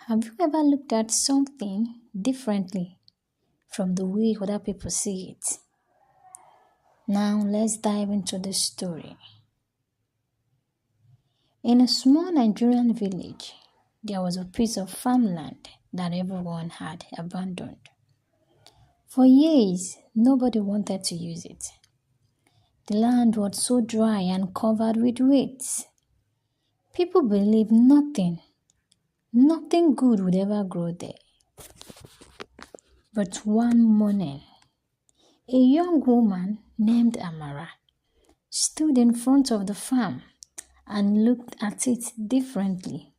Have you ever looked at something differently from the way other people see it? Now let's dive into the story. In a small Nigerian village, there was a piece of farmland that everyone had abandoned. For years, nobody wanted to use it. The land was so dry and covered with weeds. People believed nothing good would ever grow there. But one morning, a young woman named Amara stood in front of the farm and looked at it differently.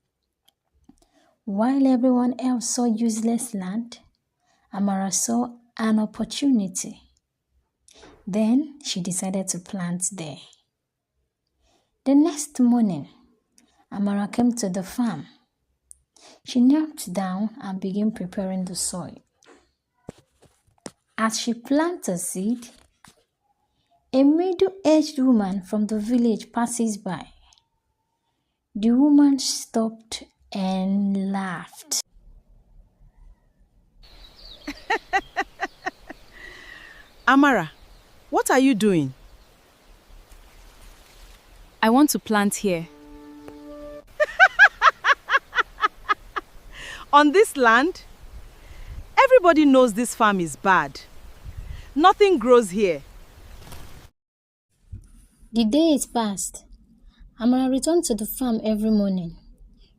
While everyone else saw useless land, Amara saw an opportunity. Then she decided to plant there. The next morning, Amara came to the farm. She knelt down and began preparing the soil. As she planted a seed, a middle-aged woman from the village passes by. The woman stopped and laughed. Amara, what are you doing? I want to plant here. On this land? Everybody knows this farm is bad. Nothing grows here. The days passed. Amara returned to the farm every morning.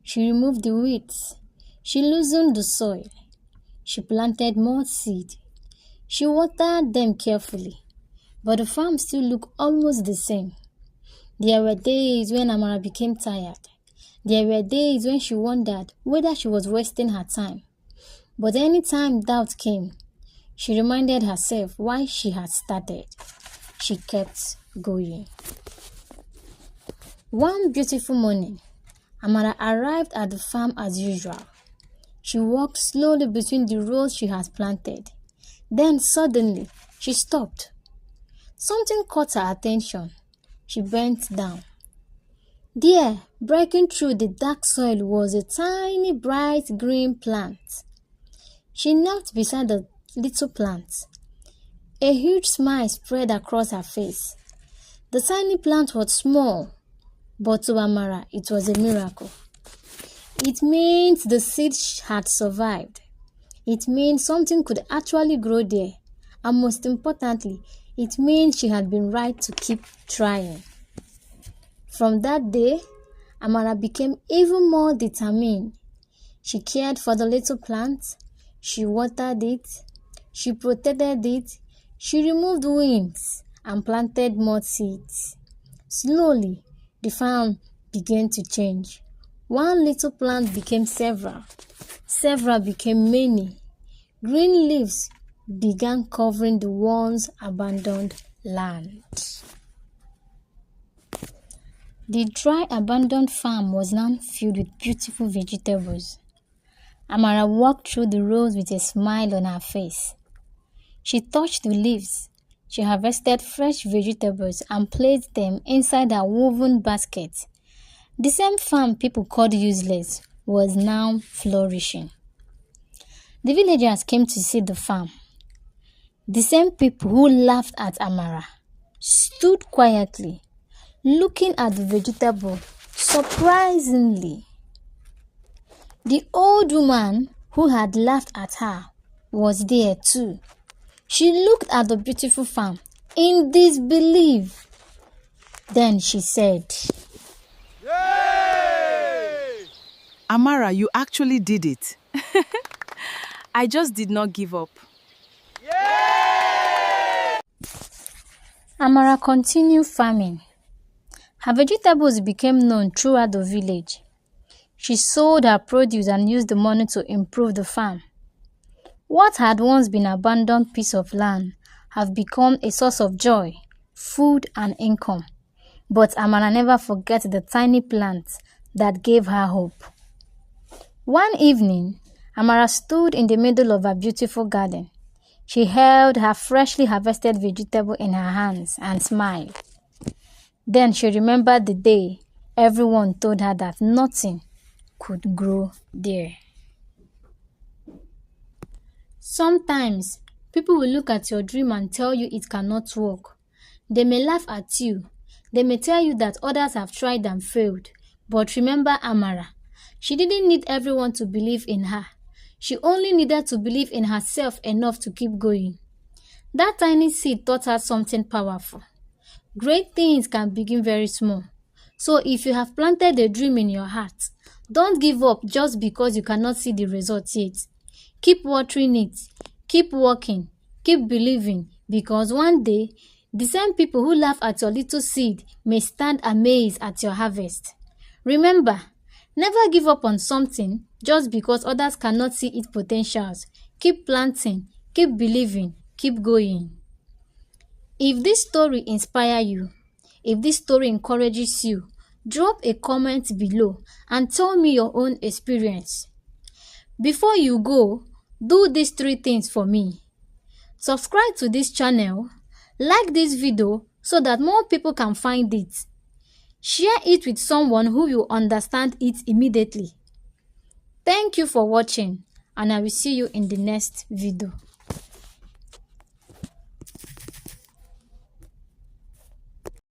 She removed the weeds. She loosened the soil. She planted more seed. She watered them carefully. But the farm still looked almost the same. There were days when Amara became tired. There were days when she wondered whether she was wasting her time. But anytime doubt came, she reminded herself why she had started. She kept going. One beautiful morning, Amara arrived at the farm as usual. She walked slowly between the rows she had planted. Then suddenly, she stopped. Something caught her attention. She bent down. There, breaking through the dark soil, was a tiny, bright green plant. She knelt beside the little plant. A huge smile spread across her face. The tiny plant was small, but to Amara, it was a miracle. It meant the seed had survived. It meant something could actually grow there. And most importantly, it meant she had been right to keep trying. From that day, Amara became even more determined. She cared for the little plant. She watered it. She protected it. She removed weeds and planted more seeds. Slowly, the farm began to change. One little plant became several. Several became many. Green leaves began covering the once abandoned land. The dry, abandoned farm was now filled with beautiful vegetables. Amara walked through the rows with a smile on her face. She touched the leaves. She harvested fresh vegetables and placed them inside her woven basket. The same farm people called useless was now flourishing. The villagers came to see the farm. The same people who laughed at Amara stood quietly, looking at the vegetable surprisingly. The old woman who had laughed at her was there too. She looked at the beautiful farm in disbelief. Then she said, Yay! Amara, you actually did it. I just did not give up. Yay! Amara continued farming. Her vegetables became known throughout the village. She sold her produce and used the money to improve the farm. What had once been an abandoned piece of land have become a source of joy, food, and income. But Amara never forgot the tiny plant that gave her hope. One evening, Amara stood in the middle of her beautiful garden. She held her freshly harvested vegetable in her hands and smiled. Then she remembered the day everyone told her that nothing could grow there. Sometimes, people will look at your dream and tell you it cannot work. They may laugh at you. They may tell you that others have tried and failed. But remember Amara. She didn't need everyone to believe in her. She only needed to believe in herself enough to keep going. That tiny seed taught her something powerful. Great things can begin very small. So if you have planted a dream in your heart, don't give up just because you cannot see the results yet. Keep watering it, keep working, keep believing, because one day, the same people who laugh at your little seed may stand amazed at your harvest. Remember, never give up on something just because others cannot see its potentials. Keep planting, keep believing, keep going. If this story inspires you, if this story encourages you, drop a comment below and tell me your own experience. Before you go, do these 3 things for me. Subscribe to this channel, like this video so that more people can find it. Share it with someone who will understand it immediately. Thank you for watching, and I will see you in the next video.